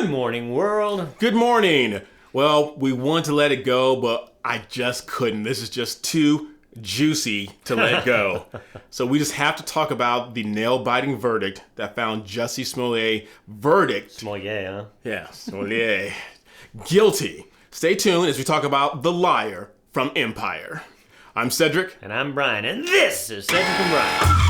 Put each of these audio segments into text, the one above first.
Good morning, world. Good morning. Well, we wanted to let it go, but I just couldn't. This is just too juicy to let go. So we just have to talk about the nail-biting verdict that found Jussie Smollett Smollett, huh? Yeah, Smollett. Guilty. Stay tuned as we talk about The Liar from Empire. I'm Cedric. And I'm Brian, and this is Cedric and Brian.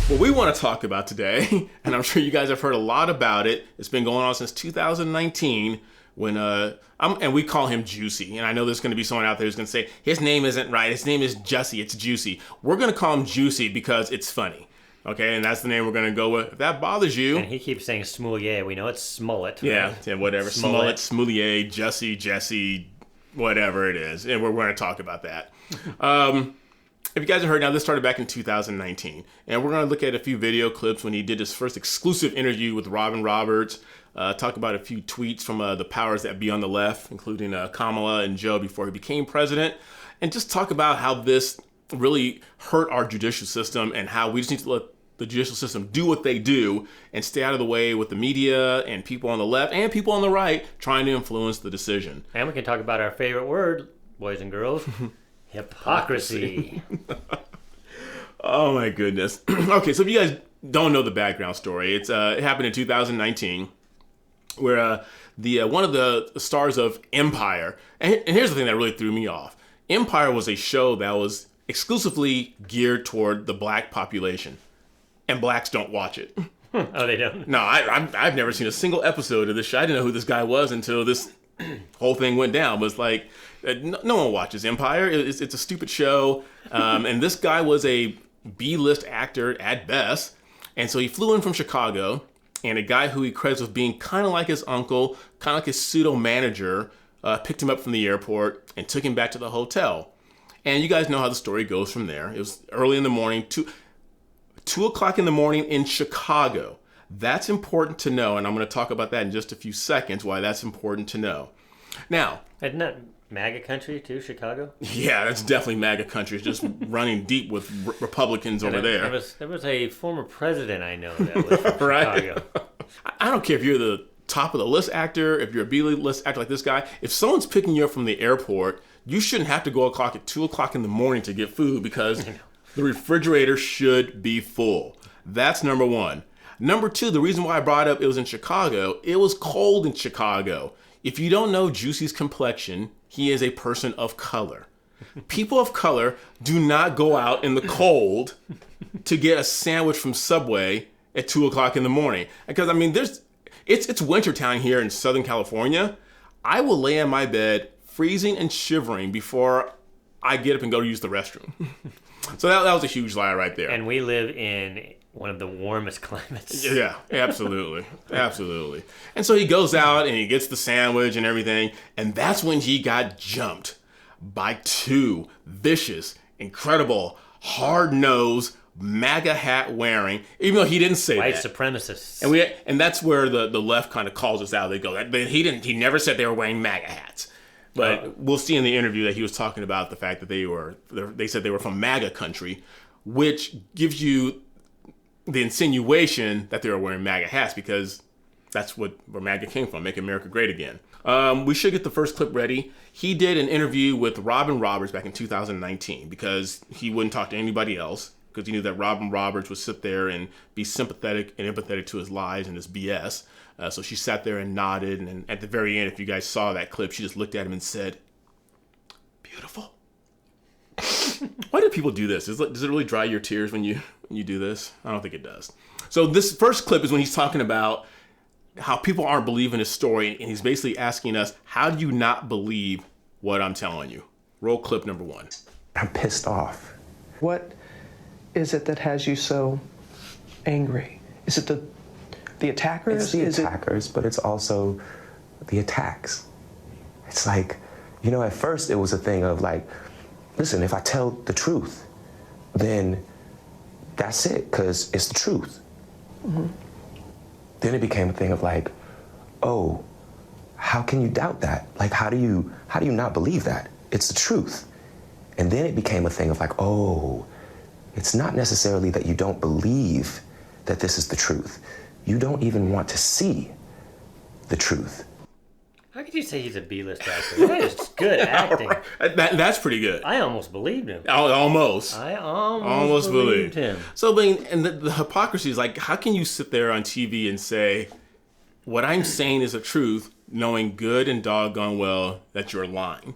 What we want to talk about today, and I'm sure you guys have heard a lot about it, it's been going on since 2019 when, and we call him Juicy. And I know there's going to be someone out there who's going to say, his name isn't right, his name is Jussie, it's Juicy. We're going to call him Juicy because it's funny. Okay, and that's the name we're going to go with. If that bothers you. And he keeps saying Smollett. We know it's Smollett. Right? Yeah, whatever. Smollett, Jussie, Jesse, whatever it is. And we're going to talk about that. If you guys have heard, now this started back in 2019, and we're going to look at a few video clips when he did his first exclusive interview with Robin Roberts, talk about a few tweets from the powers that be on the left, including Kamala and Joe before he became president, and just talk about how this really hurt our judicial system and how we just need to let the judicial system do what they do and stay out of the way with the media and people on the left and people on the right trying to influence the decision. And we can talk about our favorite word, boys and girls. Hypocrisy. Oh my goodness. Okay, so if you guys don't know the background story, it happened in 2019, where one of the stars of Empire, and here's the thing that really threw me off. Empire was a show that was exclusively geared toward the black population, and blacks don't watch it. Oh, they don't? No, I've never seen a single episode of this show. I didn't know who this guy was until this whole thing went down. But it's like, no one watches Empire. It's a stupid show. And this guy was a B-list actor at best. And so he flew in from Chicago, and a guy who he credits with being kind of like his uncle, kind of like his pseudo-manager, picked him up from the airport and took him back to the hotel. And you guys know how the story goes from there. It was early in the morning, 2 o'clock in the morning in Chicago. That's important to know, and I'm going to talk about that in just a few seconds, why that's important to know. Now, isn't that MAGA country too, Chicago? Yeah, that's definitely MAGA country. It's just running deep with Republicans over there. There was a former president I know that was from right? Chicago. I don't care if you're the top of the list actor, if you're a B-list actor like this guy. If someone's picking you up from the airport, you shouldn't have to go at 2 o'clock in the morning to get food because the refrigerator should be full. That's number one. Number two, the reason why I brought up it was in Chicago, it was cold in Chicago. If you don't know Juicie's complexion, he is a person of color. People of color do not go out in the cold to get a sandwich from Subway at 2 o'clock in the morning. Because, I mean, it's wintertime here in Southern California. I will lay in my bed freezing and shivering before I get up and go to use the restroom. So that was a huge lie right there. And we live in one of the warmest climates. Yeah, absolutely. Absolutely. And so he goes out and he gets the sandwich and everything. And that's when he got jumped by two vicious, incredible, hard-nosed, MAGA hat wearing, even though he didn't say white that. supremacists. And that's where the left kind of calls us out. They go, he never said they were wearing MAGA hats. But we'll see in the interview that he was talking about the fact that they said they were from MAGA country, which gives you the insinuation that they were wearing MAGA hats because that's where MAGA came from, Make America Great Again. We should get the first clip ready. He did an interview with Robin Roberts back in 2019 because he wouldn't talk to anybody else because he knew that Robin Roberts would sit there and be sympathetic and empathetic to his lies and his BS. So she sat there and nodded, and at the very end, if you guys saw that clip, she just looked at him and said, "Beautiful." Why do people do this? Does it really dry your tears when you do this? I don't think it does. So this first clip is when he's talking about how people aren't believing his story, and he's basically asking us, how do you not believe what I'm telling you? Roll clip number 1. I'm pissed off. What is it that has you so angry? Is it the attackers? It's the attackers, but it's also the attacks. It's like, at first it was a thing of like, listen, if I tell the truth, then that's it, because it's the truth. Mm-hmm. Then it became a thing of like, oh, how can you doubt that? Like, how do you not believe that? It's the truth. And then it became a thing of like, oh, it's not necessarily that you don't believe that this is the truth. You don't even want to see the truth. How could you say he's a B-list actor? That is good acting. That's pretty good. I almost believed him. Almost. I almost believed him. So, I mean, and the hypocrisy is like, how can you sit there on TV and say, what I'm saying is the truth, knowing good and doggone well that you're lying?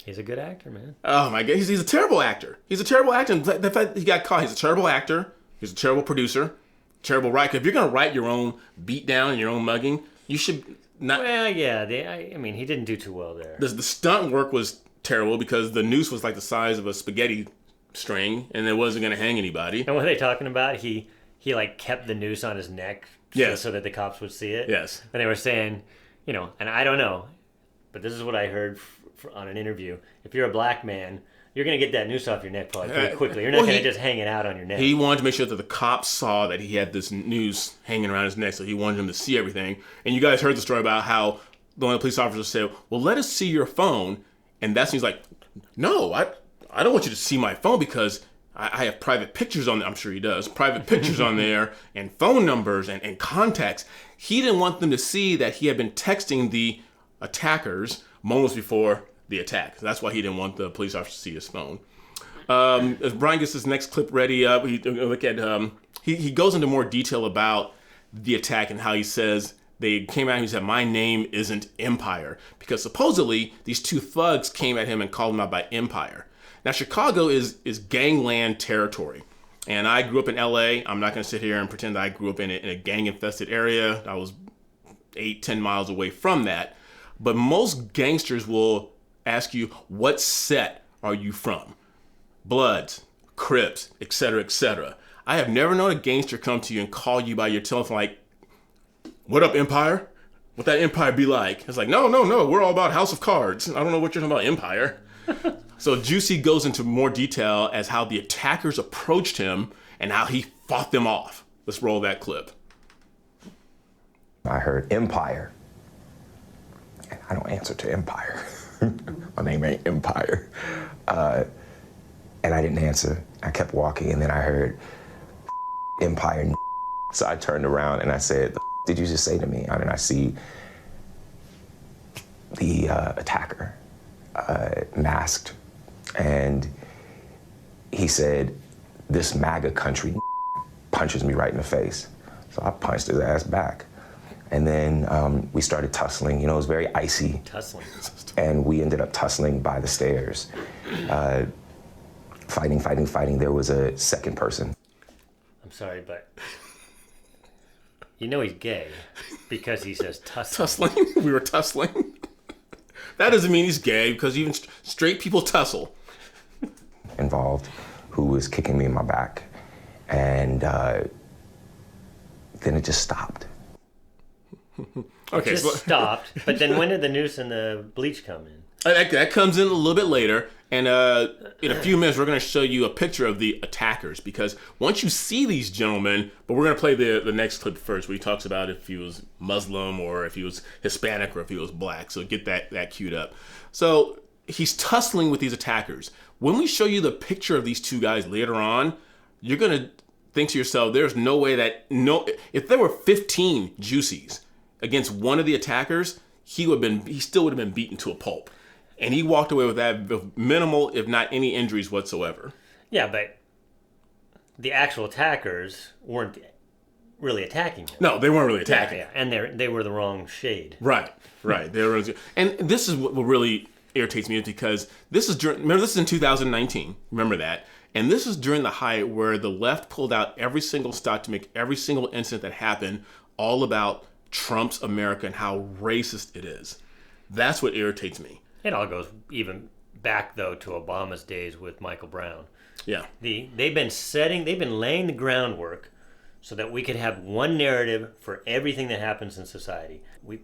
He's a good actor, man. Oh, my God. He's a terrible actor. He's a terrible actor. And the fact he got caught, he's a terrible actor. He's a terrible producer. Terrible writer. If you're going to write your own beatdown and your own mugging, you should not. Well, yeah. I mean, he didn't do too well there. The stunt work was terrible because the noose was like the size of a spaghetti string, and it wasn't going to hang anybody. And what are they talking about? He like kept the noose on his neck so that the cops would see it. Yes. And they were saying, you know, and I don't know, but this is what I heard on an interview. If you're a black man, you're going to get that noose off your neck probably pretty quickly. You're not going to just hang it out on your neck. He wanted to make sure that the cops saw that he had this noose hanging around his neck, so he wanted them to see everything. And you guys heard the story about how one of the police officers said, well, let us see your phone. And that's when he's like, no, I don't want you to see my phone because I have private pictures on there. I'm sure he does. Private pictures on there and phone numbers and contacts. He didn't want them to see that he had been texting the attackers moments before the attack. That's why he didn't want the police officer to see his phone. As Brian gets his next clip ready up, he goes into more detail about the attack and how he says they came out and he said, my name isn't Empire. Because supposedly these two thugs came at him and called him out by Empire. Now, Chicago is gangland territory. And I grew up in LA. I'm not going to sit here and pretend that I grew up in a gang-infested area. I was 8-10 miles away from that. But most gangsters will ask you, what set are you from? Bloods, Crips, etc., etc. I have never known a gangster come to you and call you by your telephone like, what up, Empire? What that Empire be like? It's like, no, we're all about House of Cards. I don't know what you're talking about, Empire. So Jussie goes into more detail as how the attackers approached him and how he fought them off. Let's roll that clip. I heard Empire. And I don't answer to Empire. My name ain't Empire. And I didn't answer. I kept walking, and then I heard Empire. So I turned around and I said, did you just say to me? And I see the attacker masked, and he said, this MAGA country punches me right in the face. So I punched his ass back. And then we started tussling. You know, it was very icy. Tussling. And we ended up tussling by the stairs. Fighting. There was a second person. I'm sorry, but you know he's gay because he says tussling. Tussling? We were tussling? That doesn't mean he's gay because even straight people tussle. Involved, who was kicking me in my back. And then it just stopped. Okay, stopped. But then when did the noose and the bleach come in? That comes in a little bit later. And in a few minutes, we're going to show you a picture of the attackers. Because once you see these gentlemen, but we're going to play the next clip first where he talks about if he was Muslim or if he was Hispanic or if he was black. So get that queued up. So he's tussling with these attackers. When we show you the picture of these two guys later on, you're going to think to yourself, there's no way that, if there were 15 Jussies against one of the attackers, he still would have been beaten to a pulp. And he walked away with that with minimal, if not any injuries whatsoever. Yeah, but the actual attackers weren't really attacking him. No, they weren't really attacking. Yeah, and they were the wrong shade. Right. They were, and this is what really irritates me because this is in 2019. Remember that. And this is during the height where the left pulled out every single stop to make every single incident that happened all about Trump's America and how racist it is. That's what irritates me. It all goes even back, though, to Obama's days with Michael Brown. Yeah. They've been laying the groundwork so that we could have one narrative for everything that happens in society.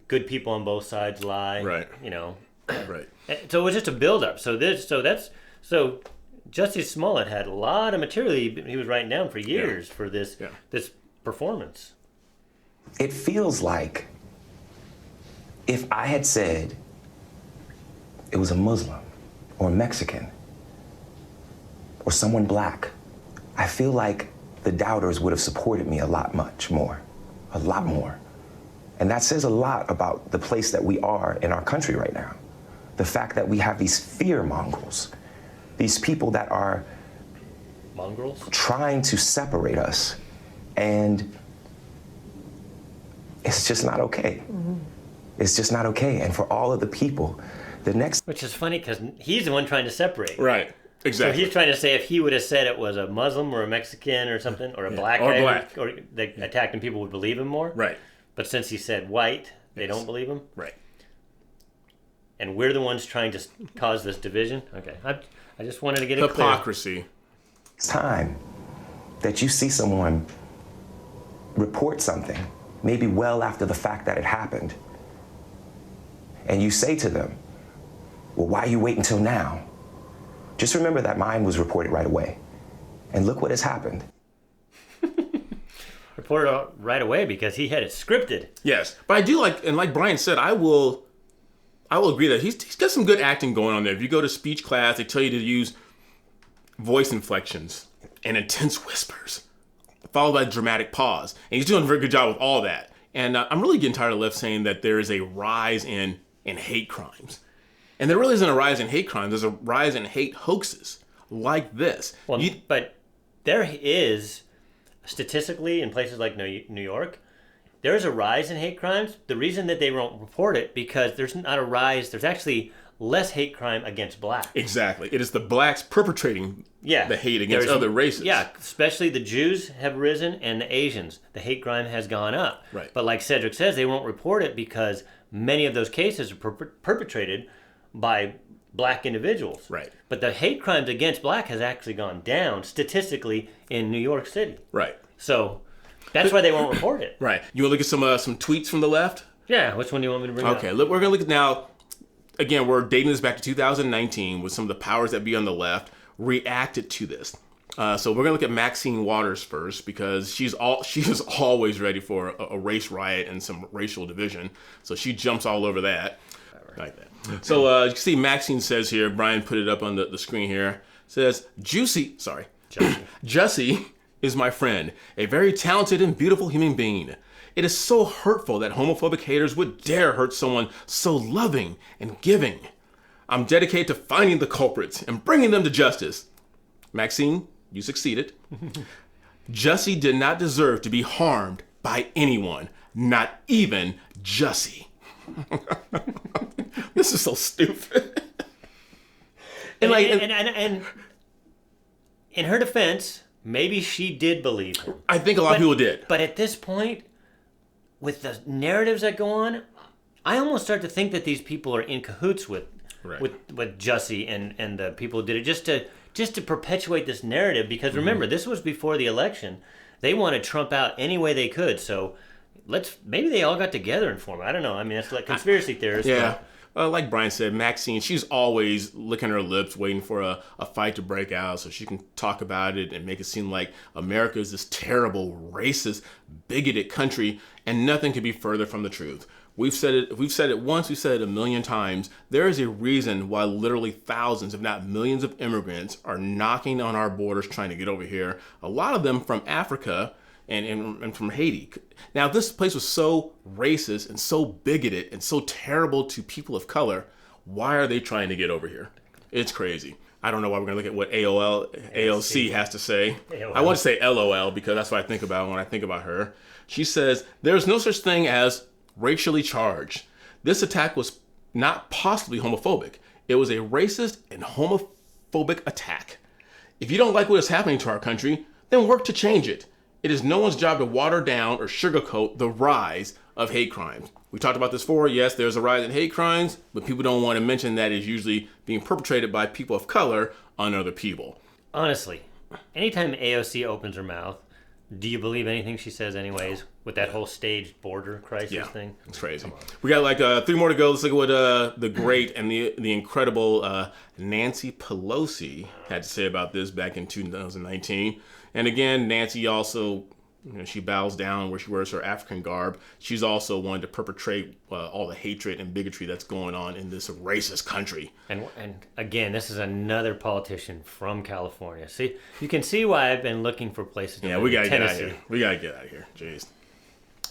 Good people on both sides lie. Right. You know. Right. So it was just a build-up. So Jussie Smollett had a lot of material he was writing down for years for this performance. It feels like if I had said it was a Muslim or a Mexican or someone black, I feel like the doubters would have supported me a lot more. And that says a lot about the place that we are in our country right now. The fact that we have these fear mongrels, these people that are mongrels trying to separate us, and it's just not okay. It's just not okay. And for all of the people, which is funny because he's the one trying to separate. Right. Exactly. So he's trying to say if he would have said it was a Muslim or a Mexican or something, or a black or guy black, or they attacked him, people would believe him more. Right. But since he said white, they don't believe him. Right. And we're the ones trying to cause this division. Okay. I just wanted to get it clear. Hypocrisy. It's time that you see someone report something, maybe well after the fact that it happened, and you say to them, well, why you wait until now? Just remember that mine was reported right away. And look what has happened. Reported right away because he had it scripted. Yes. But I do like, and like Brian said, I will agree that he's got some good acting going on there. If you go to speech class, they tell you to use voice inflections and intense whispers, followed by a dramatic pause. And he's doing a very good job with all that. And I'm really getting tired of left saying that there is a rise in hate crimes. And there really isn't a rise in hate crimes. There's a rise in hate hoaxes like this. Well, but there is, statistically, in places like New York, there is a rise in hate crimes. The reason that they won't report it, because there's not a rise, there's actually less hate crime against blacks. Exactly. It is the blacks perpetrating the hate against other races. Yeah, especially the Jews have risen and the Asians. The hate crime has gone up. Right. But like Cedric says, they won't report it because many of those cases are perpetrated by black individuals. Right. But the hate crimes against black has actually gone down statistically in New York City. Right. So that's why they won't report it. Right. You want to look at some tweets from the left? Yeah. Which one do you want me to bring up? Okay. Look, we're going to look at now. Again, we're dating this back to 2019 with some of the powers that be on the left reacted to this. So we're going to look at Maxine Waters first because she is always ready for a race riot and some racial division. So she jumps all over that. Like that. So you can see Maxine says here, Brian put it up on the screen here, says, Jussie is my friend, a very talented and beautiful human being. It is so hurtful that homophobic haters would dare hurt someone so loving and giving. I'm dedicated to finding the culprits and bringing them to justice. Maxine, you succeeded. Jussie did not deserve to be harmed by anyone, not even Jussie. This is so stupid. And in her defense, maybe she did believe him. I think a lot of people did. But at this point, with the narratives that go on, I almost start to think that these people are in cahoots with Jussie and the people who did it just to perpetuate this narrative. Because remember, this was before the election. They wanted Trump out any way they could. So maybe they all got together and formed. I don't know. I mean, that's like conspiracy theorists. Yeah. Like Brian said, Maxine, she's always licking her lips, waiting for a fight to break out so she can talk about it and make it seem like America is this terrible, racist, bigoted country, and nothing could be further from the truth. We've said it once, we've said it a million times. There is a reason why literally thousands, if not millions of immigrants are knocking on our borders trying to get over here. A lot of them from Africa and from Haiti. Now, this place was so racist and so bigoted and so terrible to people of color. Why are they trying to get over here? It's crazy. I don't know why we're going to look at what AOC has to say. AOL. I want to say LOL because that's what I think about when I think about her. She says, there's no such thing as racially charged. This attack was not possibly homophobic. It was a racist and homophobic attack. If you don't like what is happening to our country, then work to change it. It is no one's job to water down or sugarcoat the rise of hate crimes. We talked about this before. Yes, there's a rise in hate crimes, but people don't want to mention that it's usually being perpetrated by people of color on other people. Honestly, anytime AOC opens her mouth, do you believe anything she says anyways with that whole staged border crisis thing? It's crazy. We got like 3 more to go. Let's look at what the great and the incredible Nancy Pelosi had to say about this back in 2019. And again, Nancy also she bows down where she wears her African garb. She's also one to perpetrate all the hatred and bigotry that's going on in this racist country. And again, this is another politician from California. See, you can see why I've been looking for places to live. We gotta get out of here. We gotta get out of here. Jeez.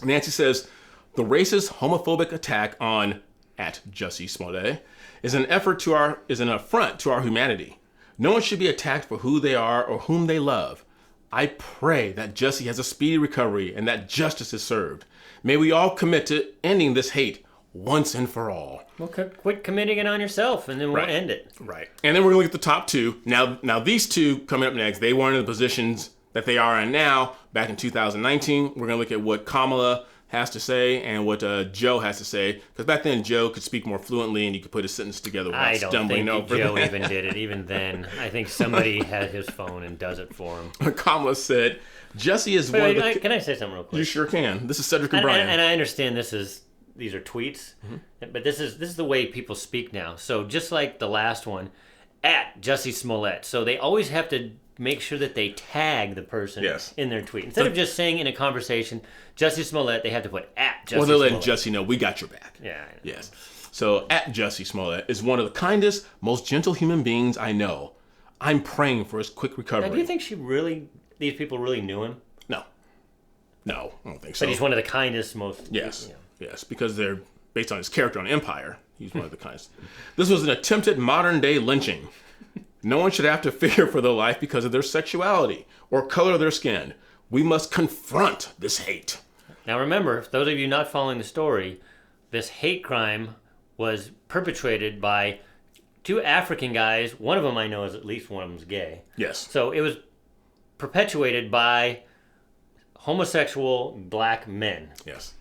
Nancy says, the racist, homophobic attack on @Jussie Smollett is an affront to our humanity. No one should be attacked for who they are or whom they love. I pray that Jussie has a speedy recovery and that justice is served. May we all commit to ending this hate once and for all. Well, quit committing it on yourself, and then we'll end it. Right. And then we're going to look at the top two. Now these two coming up next, they weren't in the positions that they are in now back in 2019. We're going to look at what Kamala has to say and what Joe has to say. Because back then, Joe could speak more fluently and you could put a sentence together without stumbling over. I don't think Joe even did it. Even then, I think somebody had his phone and does it for him. Kamala said, Jussie is one of the... Can I say something real quick? You sure can. This is Cedric and Brian. And I understand these are tweets, but this is the way people speak now. So just like the last one, @Jussie Smollett. So they always have to make sure that they tag the person in their tweet. Instead of just saying in a conversation, Jussie Smollett, they have to put @Jussie Smollett. Well, they'll let Jussie know, we got your back. Yeah. Yes. So @Jussie Smollett is one of the kindest, most gentle human beings I know. I'm praying for his quick recovery. Now, do you think these people really knew him? No, I don't think so. But he's one of the kindest, most... Yes, yes, because they're based on his character on Empire. He's one of the kindest. This was an attempted modern-day lynching. No one should have to fear for their life because of their sexuality or color of their skin. We must confront this hate. Now remember, those of you not following the story, this hate crime was perpetrated by two African guys. One of them I know is at least one of them's gay. Yes. So it was perpetuated by homosexual black men. Yes.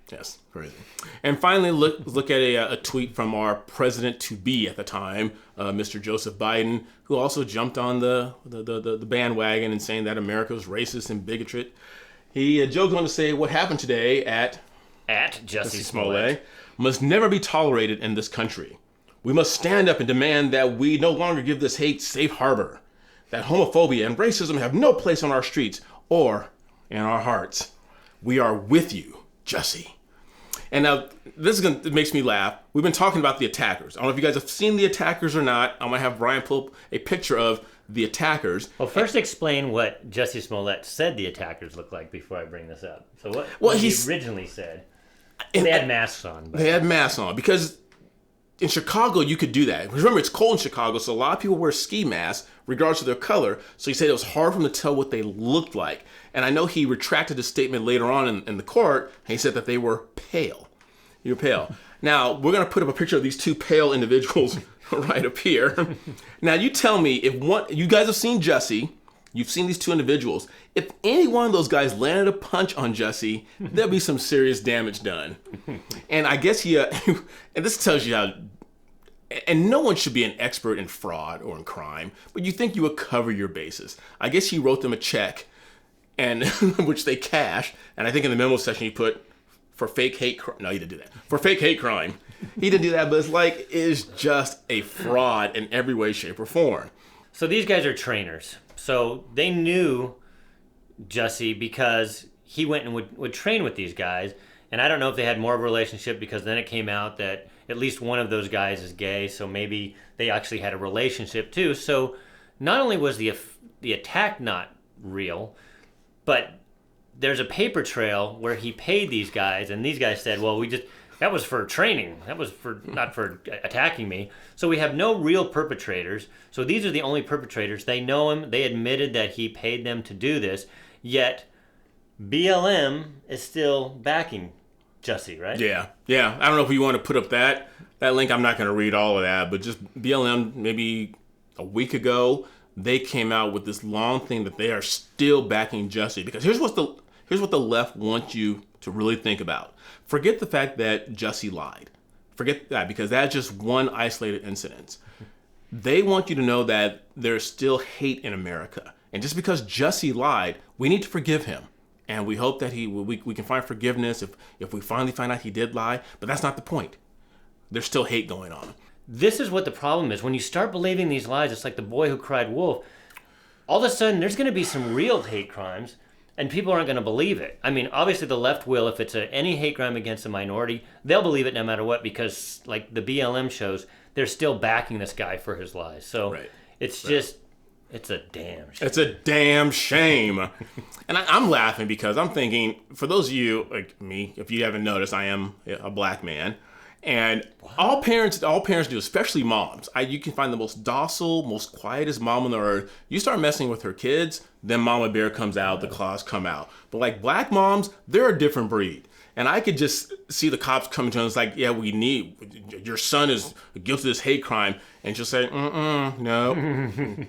Yes, crazy. And finally, look at a tweet from our president-to-be at the time, Mr. Joseph Biden, who also jumped on the bandwagon and saying that America was racist and bigoted. Joe goes on to say, what happened today at Jussie Smollett must never be tolerated in this country. We must stand up and demand that we no longer give this hate safe harbor, that homophobia and racism have no place on our streets or in our hearts. We are with you, Jussie. And now, it makes me laugh. We've been talking about the attackers. I don't know if you guys have seen the attackers or not. I'm going to have Brian pull up a picture of the attackers. Well, first explain what Jussie Smollett said the attackers look like before I bring this up. So what he originally said. They had masks on. They had masks on because in Chicago, you could do that. Remember, it's cold in Chicago, so a lot of people wear ski masks regardless of their color. So he said it was hard for him to tell what they looked like. And I know he retracted his statement later on in the court, and he said that they were pale. You're pale. Now, we're going to put up a picture of these two pale individuals right up here. Now, you tell me, you guys have seen Jussie, you've seen these two individuals. If any one of those guys landed a punch on Jussie, there'd be some serious damage done. And I guess and this tells you how, and no one should be an expert in fraud or in crime, but you think you would cover your bases. I guess he wrote them a check, and which they cashed, and I think in the memo section he put, for fake hate crime. No, he didn't do that. For fake hate crime. He didn't do that, but it's just a fraud in every way, shape, or form. So these guys are trainers. So they knew Jussie because he went and would train with these guys. And I don't know if they had more of a relationship because then it came out that at least one of those guys is gay. So maybe they actually had a relationship too. So not only was the attack not real, but there's a paper trail where he paid these guys, and these guys said, well, that was for training. That was not for attacking me. So we have no real perpetrators. So these are the only perpetrators. They know him. They admitted that he paid them to do this. Yet BLM is still backing Jussie, right? Yeah. I don't know if you want to put up that link. I'm not going to read all of that, but just BLM maybe a week ago, they came out with this long thing that they are still backing Jussie. Because here's what the left wants you to really think about. Forget the fact that Jussie lied. Forget that, because that's just one isolated incident. They want you to know that there's still hate in America. And just because Jussie lied, we need to forgive him. And we hope that we can find forgiveness if we finally find out he did lie. But that's not the point. There's still hate going on. This is what the problem is. When you start believing these lies, it's like the boy who cried wolf. All of a sudden, there's going to be some real hate crimes. And people aren't going to believe it. I mean, obviously the left will. If it's any hate crime against a minority, they'll believe it no matter what, because like the BLM shows, they're still backing this guy for his lies. So it's just, it's a damn shame. It's a damn shame. And I'm laughing because I'm thinking, for those of you like me, if you haven't noticed, I am a black man. And all parents do, especially moms. You can find the most docile, most quietest mom on the earth. You start messing with her kids, then Mama Bear comes out, the claws come out. But like black moms, they're a different breed. And I could just see the cops coming to us like, yeah, your son is guilty of this hate crime. And she'll say, no,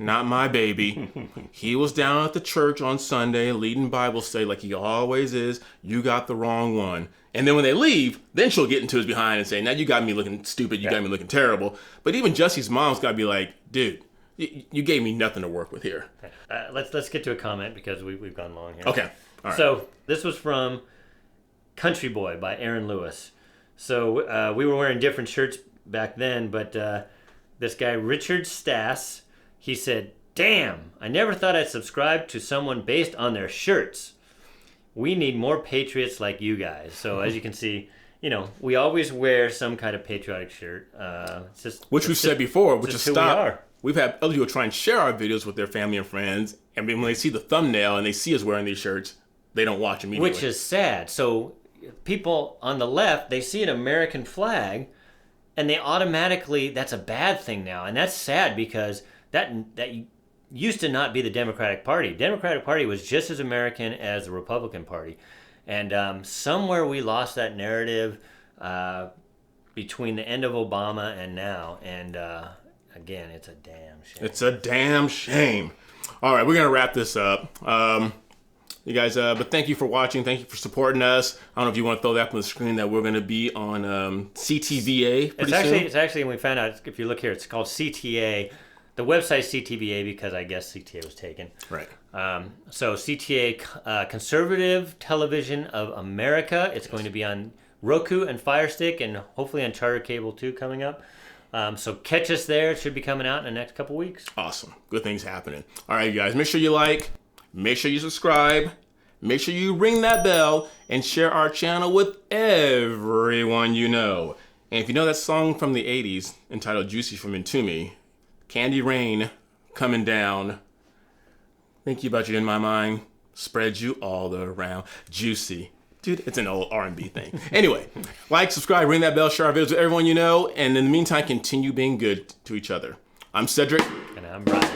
not my baby. He was down at the church on Sunday leading Bible study like he always is. You got the wrong one. And then when they leave, then she'll get into his behind and say, now you got me looking stupid. You got me looking terrible. But even Jussie's mom's got to be like, dude, you gave me nothing to work with here. Let's get to a comment because we've gone long here. Okay. All right. So this was from Country Boy by Aaron Lewis. So we were wearing different shirts back then, but this guy, Richard Stass, he said, damn, I never thought I'd subscribe to someone based on their shirts. We need more patriots like you guys. So as you can see, we always wear some kind of patriotic shirt. Which we've said before, which is who we are. We've had other people try and share our videos with their family and friends, and when they see the thumbnail and they see us wearing these shirts, they don't watch immediately. Which is sad. So people on the left, they see an American flag, and they automatically, that's a bad thing now. And that's sad because that used to not be the Democratic Party. Democratic Party was just as American as the Republican Party. And somewhere we lost that narrative between the end of Obama and now. And again, it's a damn shame. It's a damn shame. All right, we're going to wrap this up. You guys, but thank you for watching. Thank you for supporting us. I don't know if you want to throw that up on the screen that we're going to be on CTVA pretty soon. It's actually, we found out, if you look here, it's called CTA. The website's CTVA because I guess CTA was taken. Right. So CTA, Conservative Television of America. It's going to be on Roku and Fire Stick and hopefully on Charter Cable too coming up. So catch us there. It should be coming out in the next couple weeks. Awesome. Good things happening. All right, you guys, make sure you like, make sure you subscribe, make sure you ring that bell, and share our channel with everyone you know. And if you know that song from the 80s entitled Juicy from Into Me, Candy Rain coming down, think you about you in my mind, spread you all around. Juicy. Dude, it's an old R&B thing. Anyway, like, subscribe, ring that bell, share our videos with everyone you know, and in the meantime, continue being good to each other. I'm Cedric. And I'm Brian.